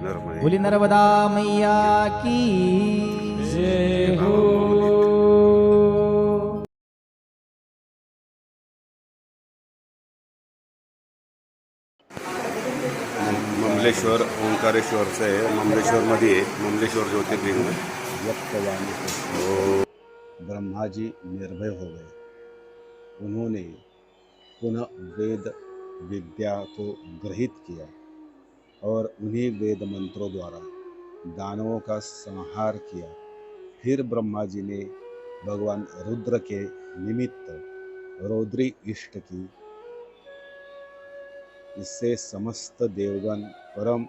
नर्मदे। बोली नर्मदा मैया की जय हो। ममलेश्वर ओंकारेश्वरचं आहे, ममलेश्वरमध्ये आहे, ममलेश्वर ज्योतिर्लिंग। व्यक्तवाणी होती, ब्रह्मा जी निर्भय हो गए। उन्होंने पुनः वेद विद्या को ग्रहित किया और उन्हीं वेद मंत्रों द्वारा दानवों का संहार किया। फिर ब्रह्मा जी ने भगवान रुद्र के निमित्त रौद्री इष्ट की। इससे समस्त देवगण परम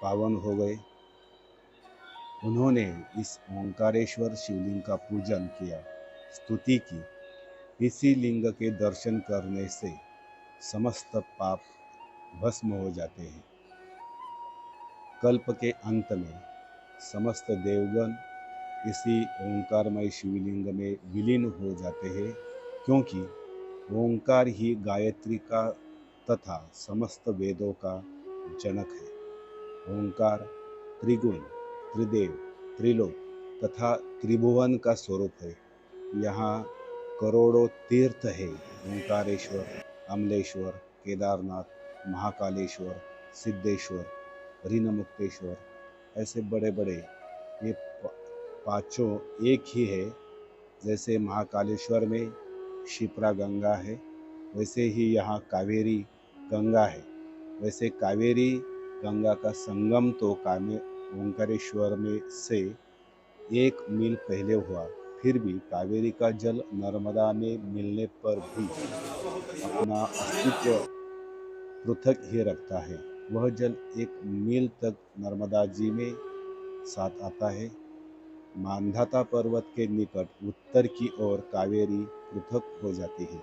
पावन हो गए। उन्होंने इस ओंकारेश्वर शिवलिंग का पूजन किया, स्तुति की। इसी लिंग के दर्शन करने से समस्त पाप भस्म हो जाते हैं। कल्प के अंत में समस्त देवगण इसी ओंकारमय शिवलिंग में विलीन हो जाते हैं, क्योंकि ओंकार ही गायत्री का तथा समस्त वेदों का जनक है। ओंकार त्रिगुण, त्रिदेव, त्रिलोक तथा त्रिभुवन का स्वरूप है। यहाँ करोड़ों तीर्थ है। ओंकारेश्वर, अमलेश्वर, केदारनाथ, महाकालेश्वर, सिद्धेश्वर, ऋणमुक्तेश्वर, ऐसे बड़े बड़े ये पांचों एक ही है। जैसे महाकालेश्वर में क्षिप्रा गंगा है, वैसे ही यहाँ कावेरी गंगा है। वैसे कावेरी गंगा का संगम तो ओंकारेश्वर में से 1 मील पहले हुआ। फिर भी कावेरी का जल नर्मदा में मिलने पर भी अपना अस्तित्व पृथक ही रखता है। वह जल 1 मील तक नर्मदा जी में साथ आता है। मांधाता पर्वत के निकट उत्तर की ओर कावेरी पृथक हो जाती है।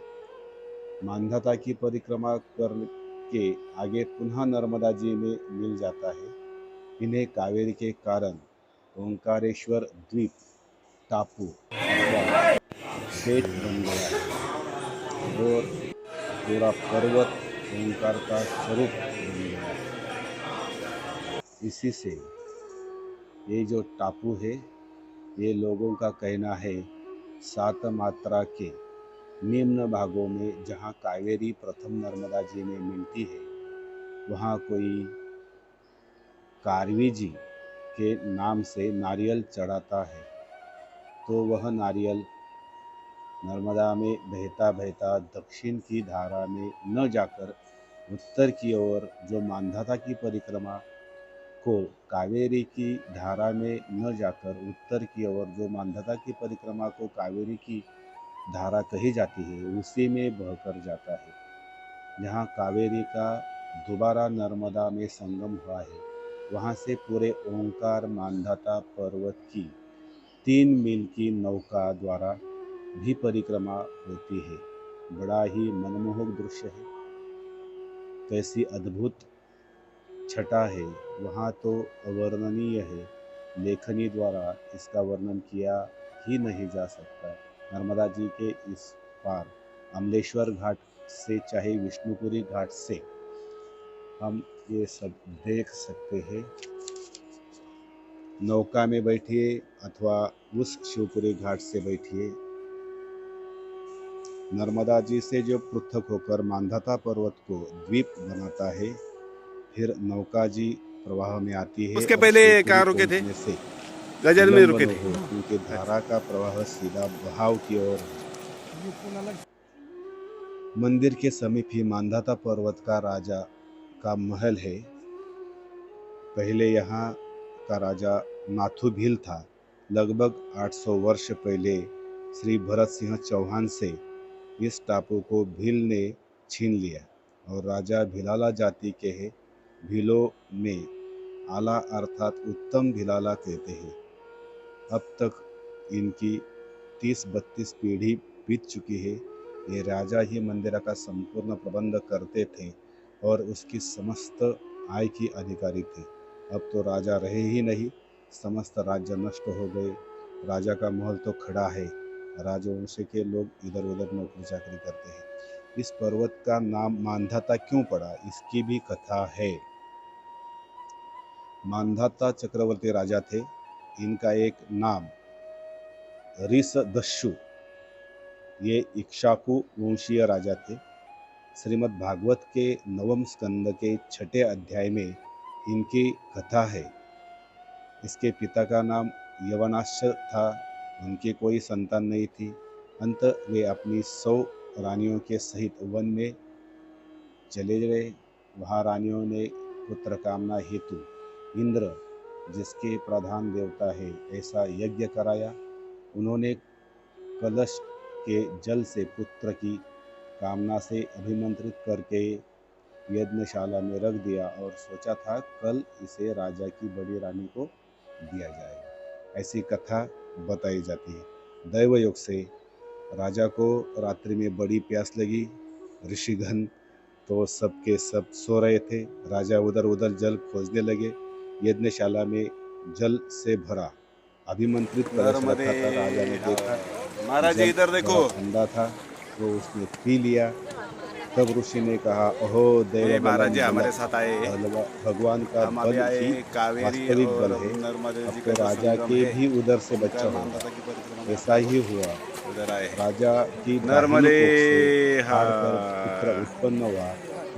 मांधाता की परिक्रमा करके आगे पुनः नर्मदा जी में मिल जाता है। इन्हें कावेरी के कारण ओंकारेश्वर द्वीप, टापू अथवा बेट बन गया है और पूरा पर्वत ओंकार का स्वरूप बन गया है। इसी से ये जो टापू है, ये लोगों का कहना है 7 मात्रा के निम्न भागों में जहाँ कावेरी प्रथम नर्मदा जी में मिलती है, वहाँ कोई कारवी जी के नाम से नारियल चढ़ाता है, तो वह नारियल नर्मदा में बहता बहता दक्षिण की धारा में न जाकर उत्तर की ओर जो मांधाता की परिक्रमा को कावेरी की धारा में न जाकर उत्तर की ओर जो मांधाता की परिक्रमा को कावेरी की धारा कही जाती है, उसी में बहकर जाता है। जहाँ कावेरी का दोबारा नर्मदा में संगम हुआ है, वहाँ से पूरे ओंकार मांधाता पर्वत की 3 मील की नौका द्वारा भी परिक्रमा होती है। बड़ा ही मनमोहक दृश्य है। कैसी अद्भुत छटा है, वहाँ तो अवर्णनीय है। लेखनी द्वारा इसका वर्णन किया ही नहीं जा सकता। नर्मदा जी के इस पार अमलेश्वर घाट से चाहे विष्णुपुरी घाट से हम ये सब देख सकते हैं। नौका में बैठिए अथवा उस शिवपुरी घाट से बैठिए। नर्मदा जी से जो पृथक होकर मांधाता पर्वत को द्वीप बनाता है, फिर नौका जी प्रवाह में आती है उसके और पहले शिवपुरी कहाँ रुके थे? पहुंचने से गजल में विलंब रुके न थे। हो, क्योंकि धारा का प्रवाह सीधा बहाव की ओर है। मंदिर के समीप ही मांधाता पर्वत का राजा का महल है। पहले यहाँ का राजा नाथू भील था। लगभग 800 वर्ष पहले श्री भरत सिंह चौहान से इस टापू को भील ने छीन लिया और राजा भिलाला जाति के हैं। भीलों में आला अर्थात उत्तम भिलाला कहते हैं। अब तक इनकी 30-32 पीढ़ी बीत चुकी है। ये राजा ही मंदिर का संपूर्ण प्रबंध करते थे और उसकी समस्त आय की अधिकारी थे। अब तो राजा रहे ही नहीं, समस्त राज्य नष्ट हो गए। राजा का महल तो खड़ा है, राजवंश के लोग इधर उधर नौकरी चाकरी करते हैं। इस पर्वत का नाम मांधाता क्यों पड़ा, इसकी भी कथा है। मांधाता चक्रवर्ती राजा थे। इनका एक नाम ऋषदस्यु, ये इक्ष्वाकु वंशीय राजा थे। श्रीमद् भागवत के नवम स्कंद के 6 अध्याय में इनकी कथा है। इसके पिता का नाम यवनाश्च था। उनकी कोई संतान नहीं थी। अंत वे अपनी 100 रानियों के सहित वन में चले गए। वहाँ रानियों ने पुत्र कामना हेतु इंद्र, जिसके प्रधान देवता है, ऐसा यज्ञ कराया। उन्होंने कलश के जल से पुत्र की कामना से अभिमंत्रित करके यज्ञशाला में रख दिया और सोचा था कल इसे राजा की बड़ी रानी को दिया जाएगा। ऐसी कथा बताई जाती है। दैव योग से राजा को रात्रि में बड़ी प्यास लगी। ऋषिगण तो सबके सब सो रहे थे। राजा उधर उधर जल खोजने लगे। यज्ञशाला में जल से भरा अभिमंत्रित कलश रखा था। राजा ने देखा महाराज जी जल इधर देखो, बड़ा ठंडा था, तो उसने पी लिया। तब ऋषि ने कहा, ओहो ये देव महाराज जी बलम हमारे बलम, साथ आए। भगवान का हम अभी बल आए ही कावेरी वास्तविक और बल है। नर्मदे अब जी तो का जो राजा संगम के है, भी उधर से उनका बच्चा मानधाता होगा। की परिक्रमा में ऐसा ही हुआ। उधर आए। राजा की नर्मदे दाहिनी कोख से हाँ। फाड़ कर पुत्र उत्पन्न हुआ।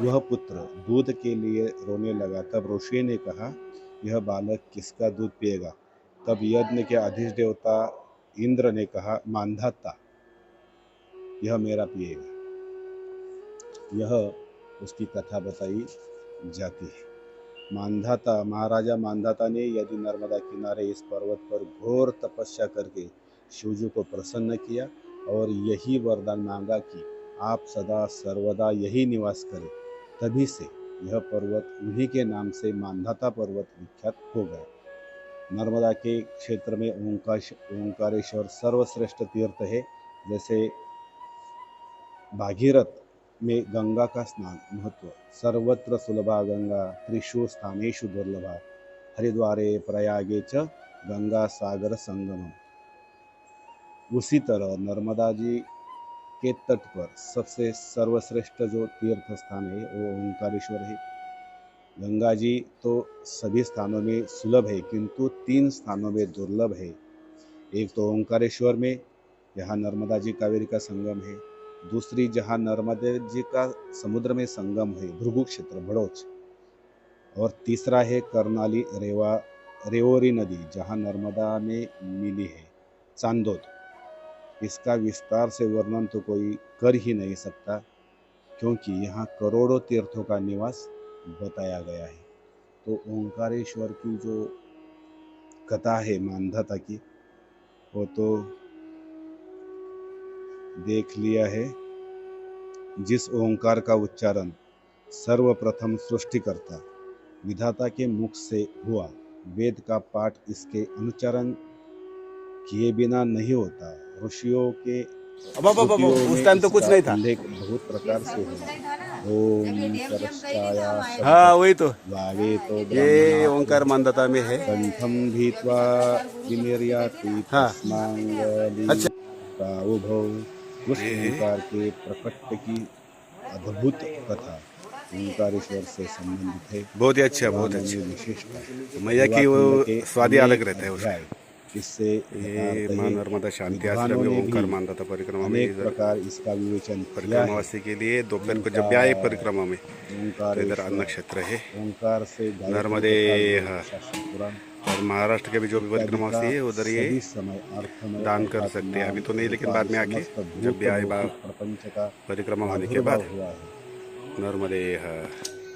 वह पुत्र दूध के लिए रोने लगा। तब ऋषि ने कहा, यह बालक किसका दूध पिएगा। तब यज्ञ के अधिष्ठ देवता इंद्र ने कहा, मांधाता, यह मेरा पिएगा। यह उसकी कथा बताई जाती है। मांधाता, महाराजा मांधाता ने यदि नर्मदा किनारे इस पर्वत पर घोर तपस्या करके शिवजी को प्रसन्न किया और यही वरदान मांगा कि आप सदा सर्वदा यही निवास करें, तभी से यह पर्वत उन्हीं के नाम से मांधाता पर्वत विख्यात हो गया। नर्मदा के क्षेत्र में ओंकारेश्वर सर्वश्रेष्ठ तीर्थ है। जैसे भागीरथ में गंगा का स्नान महत्व, सर्वत्र सुलभा गंगा त्रिषु स्थानेषु दुर्लभा, हरिद्वारे प्रयागे च गंगा सागर संगमम। उसी तरह नर्मदा जी के तट पर सबसे सर्वश्रेष्ठ जो तीर्थ स्थान है वो ओंकारेश्वर है। गंगा जी तो सभी स्थानों में सुलभ है, किंतु 3 स्थानों में दुर्लभ है। एक तो ओंकारेश्वर में, जहाँ नर्मदा जी कावेरी का संगम है। दूसरी जहाँ नर्मदा जी का समुद्र में संगम है, भृगु क्षेत्र बड़ौच। और तीसरा है कर्नाली रेवोरी नदी, जहाँ नर्मदा में मिली है, चांदोद। इसका विस्तार से वर्णन तो कोई कर ही नहीं सकता, क्योंकि यहाँ करोड़ों तीर्थों का निवास बताया गया है। तो ओंकारेश्वर की जो कथा है मानधाता की, वो तो देख लिया है। जिस ओंकार का उच्चारण सर्वप्रथम सृष्टिकर्ता विधाता के मुख से हुआ, वेद का पाठ इसके अनुच्चारण किए बिना नहीं होता। ऋषियों के श्रुतियों उस में टाइम तो कुछ इसका नहीं था। उल्लेख बहुत प्रकार से है। ओम सरस्ताया हाँ वही तो, वावे तो ये ओंकार मानधाता में है। कंठम भीत्वा विनिर्याति हाँ। तस्मांगली अच्छा। तावुभौ। उस ओंकार के प्रकट की अद्भुत कथा ओंकारेश्वर से संबंधित है। बहुत ही अच्छा, बहुत पुराणों अच्छा। में विशेषता मैया की वो देवाखंड के स्वाद ही अलग अनेक रहता है उसका। अध्याय इससे ये यथार्थ मां है। नर्मदा शांति आश्रम विद्वानों में ने ओंकार भी मानधाता परिक्रमा में अनेक इधर प्रकार इसका विवेचन किया है। परिक्रमावासी के लिए दोपहर को जब भी आए परिक्रमा में, तो इधर अन्न क्षेत्र है। ओंकार से गायत्री नर्मदे कथा, हाँ। वेद, शास्त्र, पुराण और महाराष्ट्र के भी जो भी इत्यादि का परिक्रमावासी है उधर ये सभी समय अर्थमय दान कर अर्थात सकते हैं। अभी नाम, तो नहीं, लेकिन रूपादि बाद में आके समस्त जब भी आए भौतिक प्रपंच का परिक्रमा होने के प्रादुर्भाव बाद हुआ है। नर्मदे हाँ।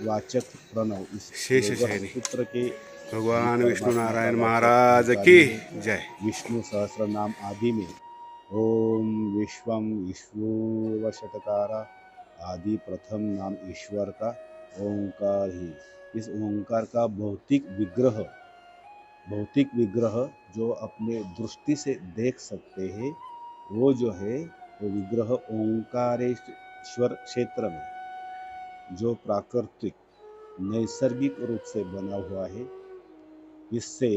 वाचक प्रणव इस शेष योगस्थ शयनी सूत्र के भगवान भीतर विष्णु महात्मा नारायण का वाचक महाराज ओंकार की है। जय। विष्णु सहस्र नाम आदि में ओम विश्वम ईश्वर षटकारा आदि प्रथम नाम ईश्वर का ओंकार ही। इस ओंकार का भौतिक विग्रह जो अपने दृष्टि से देख सकते हैं, वो जो है वो विग्रह ओंकारेश्वर क्षेत्र में जो प्राकृतिक नैसर्गिक रूप से बना हुआ है, इससे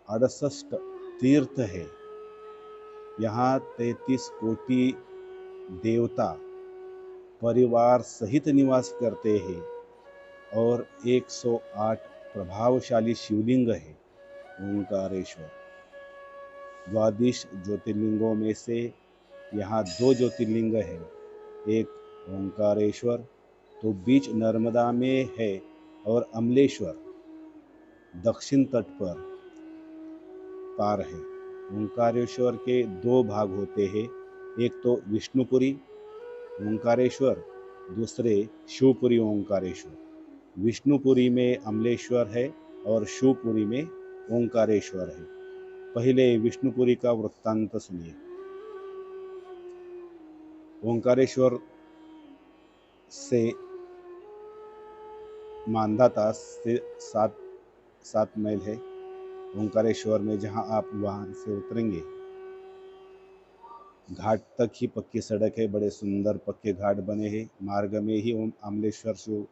68 तीर्थ है। यहाँ 33 कोटि देवता परिवार सहित निवास करते हैं और 108 प्रभावशाली शिवलिंग है ओंकारेश्वर। द्वादश ज्योतिर्लिंगों में से यहाँ 2 ज्योतिर्लिंग है, एक ओंकारेश्वर तो बीच नर्मदा में है और अमलेश्वर दक्षिण तट पर पार है। ओंकारेश्वर के 2 भाग होते हैं, एक तो विष्णुपुरी ओंकारेश्वर, दूसरे शिवपुरी ओंकारेश्वर। विष्णुपुरी में अमलेश्वर है और शिवपुरी में ओंकारेश्वर है। पहले विष्णुपुरी का वृत्तांत सुनिए। ओंकारेश्वर से मानधाता से 7 मील है। ओंकारेश्वर में जहां आप वहां से उतरेंगे, घाट तक ही पक्की सड़क है, बड़े सुंदर पक्के घाट बने हैं। मार्ग में ही ओम अमलेश्वर शिव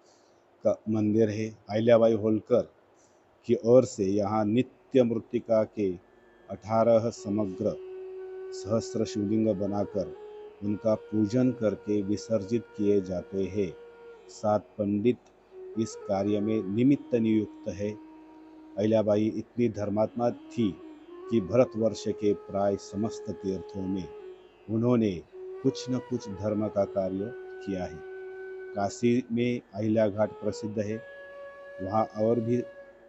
का मंदिर है। अहिल्याबाई होलकर की ओर से यहाँ नित्य मृत्तिका के 18 समग्र सहस्त्र शिवलिंग बनाकर उनका पूजन करके विसर्जित किए जाते हैं। 7 पंडित इस कार्य में निमित्त नियुक्त है। अहिल्याबाई इतनी धर्मात्मा थी कि भारतवर्ष के प्राय समस्त तीर्थों में उन्होंने कुछ न कुछ धर्म का कार्य किया है। काशी में अहिल्या घाट प्रसिद्ध है, वहाँ और भी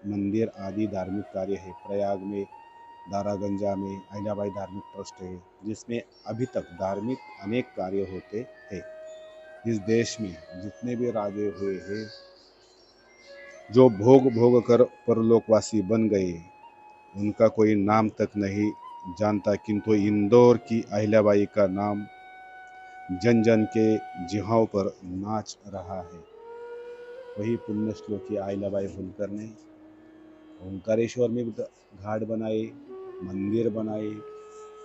मंदिर आदि धार्मिक कार्य है। प्रयाग में दारागंजा में अहिल्याबाई धार्मिक ट्रस्ट है, जिसमें अभी तक धार्मिक अनेक कार्य होते हैं। इस देश में जितने भी राजे हुए हैं, जो भोग भोग कर परलोकवासी बन गए, उनका कोई नाम तक नहीं जानता, किंतु इंदौर की अहिल्याबाई का नाम जन जन के जिहाओं पर नाच रहा है। वही पुण्य श्लोकी अहिल्याबाई होलकर ने ओंकारेश्वर में भी घाट बनाए, मंदिर बनाए,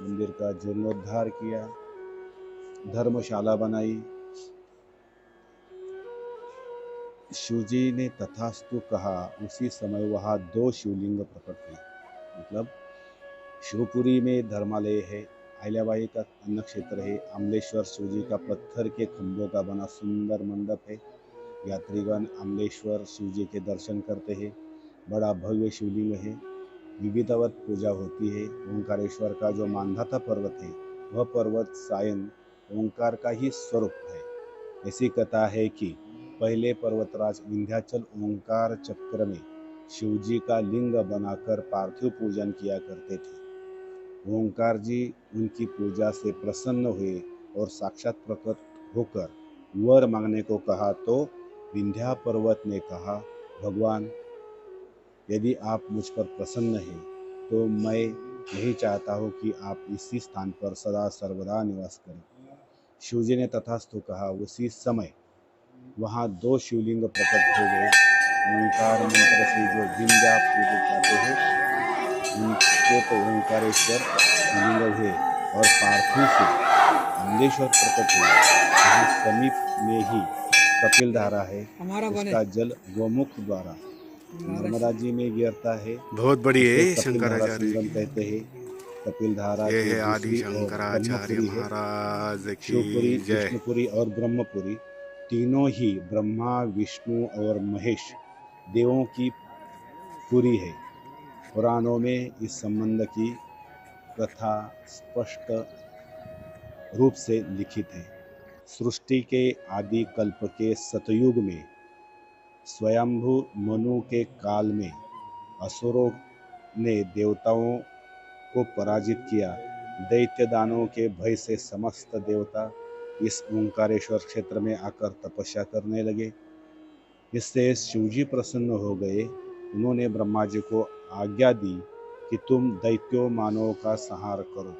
मंदिर का जीर्णोद्धार किया, धर्मशाला बनाई। शिवजी ने तथास्तु कहा, उसी समय वहाँ 2 शिवलिंग प्रकट हुए। मतलब शिवपुरी में धर्मालय है, अहिल्याबाई का अन्न क्षेत्र है, अमलेश्वर शिवजी का पत्थर के खंभों का बना सुंदर मंडप है। यात्रीगण अमलेश्वर शिवजी के दर्शन करते हैं। बड़ा भव्य शिवलिंग है, विविधवत पूजा होती है। ओंकारेश्वर का जो मानधाता पर्वत है, वह पर्वत सायन ओंकार का ही स्वरूप है। ऐसी कथा है कि पहले पर्वतराज विंध्याचल ओंकार चक्र में शिवजी का लिंग बनाकर पार्थिव पूजन किया करते थे। ओंकार जी उनकी पूजा से प्रसन्न हुए और साक्षात प्रकट होकर वर मांगने को कहा, तो विंध्या पर्वत ने कहा, भगवान यदि आप मुझ पर प्रसन्न हैं तो मैं यही चाहता हूँ कि आप इसी स्थान पर सदा सर्वदा निवास करें। शिवजी ने तथास्तु कहा। उसी समय वहाँ 2 शिवलिंग प्रकट हो गए। ओंकार मंत्र से जो विंध्या पूजित जाते हैं, उनके तो ओंकारेश्वर शिवलिंग हुए और पार्थिव से अमलेश्वर प्रकट हुए। वहाँ समीप में ही कपिल धारा है, उसका जल गोमुख द्वारा नर्मदा जी में गिरता है। बहुत बड़ी इसे है कपिल धारा शंकराचार्य संगम की। कहते हैं। कपिल धारा ये के है आदि दूसरी ओर शंकराचार्य ब्रह्मपुरी है। महाराज शिवपुरी, की जय। विष्णुपुरी और ब्रह्मपुरी तीनों ही ब्रह्मा, विष्णु और महेश देवों की पुरी है। पुराणों में इस संबंध की कथा स्पष्ट रूप से लिखित है। सृष्टि के आदि कल्प के सतयुग में स्वयंभू मनु के काल में असुरों ने देवताओं को पराजित किया। दैत्य दानवों के भय से समस्त देवता इस ओंकारेश्वर क्षेत्र में आकर तपस्या करने लगे। इससे शिवजी प्रसन्न हो गए। उन्होंने ब्रह्मा जी को आज्ञा दी कि तुम दैत्यों मानवों का संहार करो।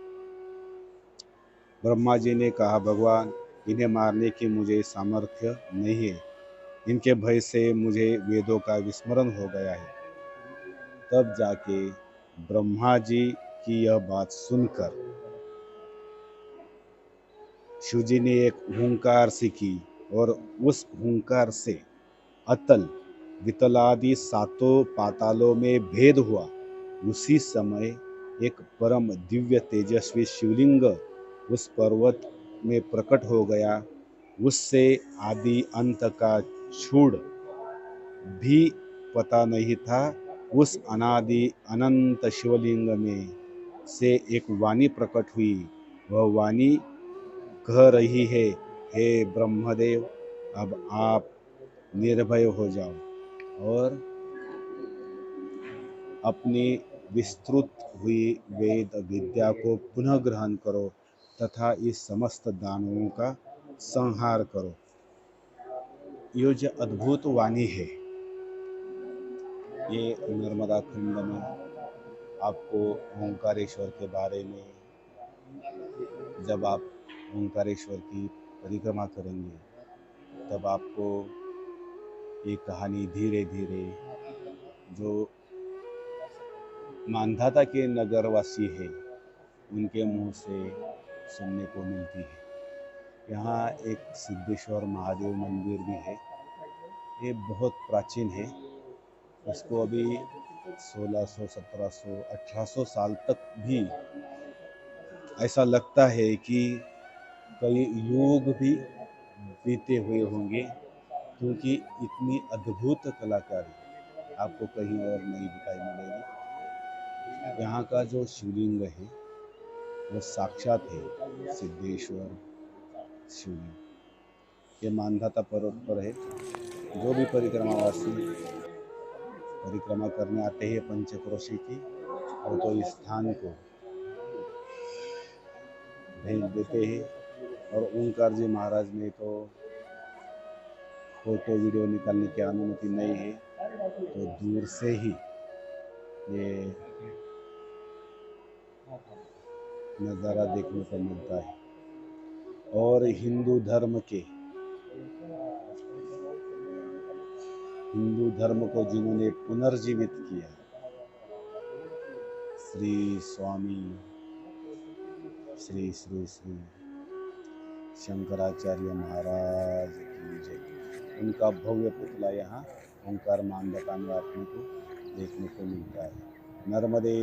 ब्रह्मा जी ने कहा, भगवान इन्हें मारने की मुझे सामर्थ्य नहीं है, इनके भय से मुझे वेदों का विस्मरण हो गया है। तब जाके ब्रह्मा जी की यह बात सुनकर शिवजी ने एक हुंकार सी की और उस हुंकार से अतल वितलादि 7 पातालों में भेद हुआ। उसी समय एक परम दिव्य तेजस्वी शिवलिंग उस पर्वत में प्रकट हो गया, उससे आदि अंत का छूड़ भी पता नहीं था। उस अनादि अनंत शिवलिंग में से एक वाणी प्रकट हुई। वह वाणी कह रही है, हे ब्रह्मदेव, अब आप निर्भय हो जाओ और अपनी विस्तृत हुई वेद विद्या को पुनः ग्रहण करो तथा इस समस्त दानवों का संहार करो। ये जो अद्भुत वाणी है, ये नर्मदा कुंड में आपको ओंकारेश्वर के बारे में, जब आप ओंकारेश्वर की परिक्रमा करेंगे तब आपको ये कहानी धीरे धीरे जो मानधाता के नगरवासी है उनके मुंह से सुनने को मिलती है। यहाँ एक सिद्धेश्वर महादेव मंदिर भी है। ये बहुत प्राचीन है। इसको अभी 1600, 1700, 1800 साल तक भी ऐसा लगता है कि कई युग भी बीते हुए होंगे, क्योंकि इतनी अद्भुत कलाकारी आपको कहीं और नहीं दिखाई मिलेगी। यहाँ का जो शिवलिंग है वो साक्षात है सिद्धेश्वर शिवलिंग। ये मानधाता पर्वत पर है। जो भी परिक्रमावासी परिक्रमा करने आते हैं पंचक्रोशी की, वो तो इस स्थान को भेज देते हैं। और ओंकार जी महाराज ने तो फोटो वीडियो निकालने की अनुमति नहीं है, तो दूर से ही ये नज़ारा देखने को मिलता है। और हिंदू धर्म को जिन्होंने पुनर्जीवित किया, श्री स्वामी श्री श्री श्री शंकराचार्य महाराज की जय। उनका भव्य पुतला यहाँ ओंकार मानधाता में आपने को देखने को मिलता है। नर्मदे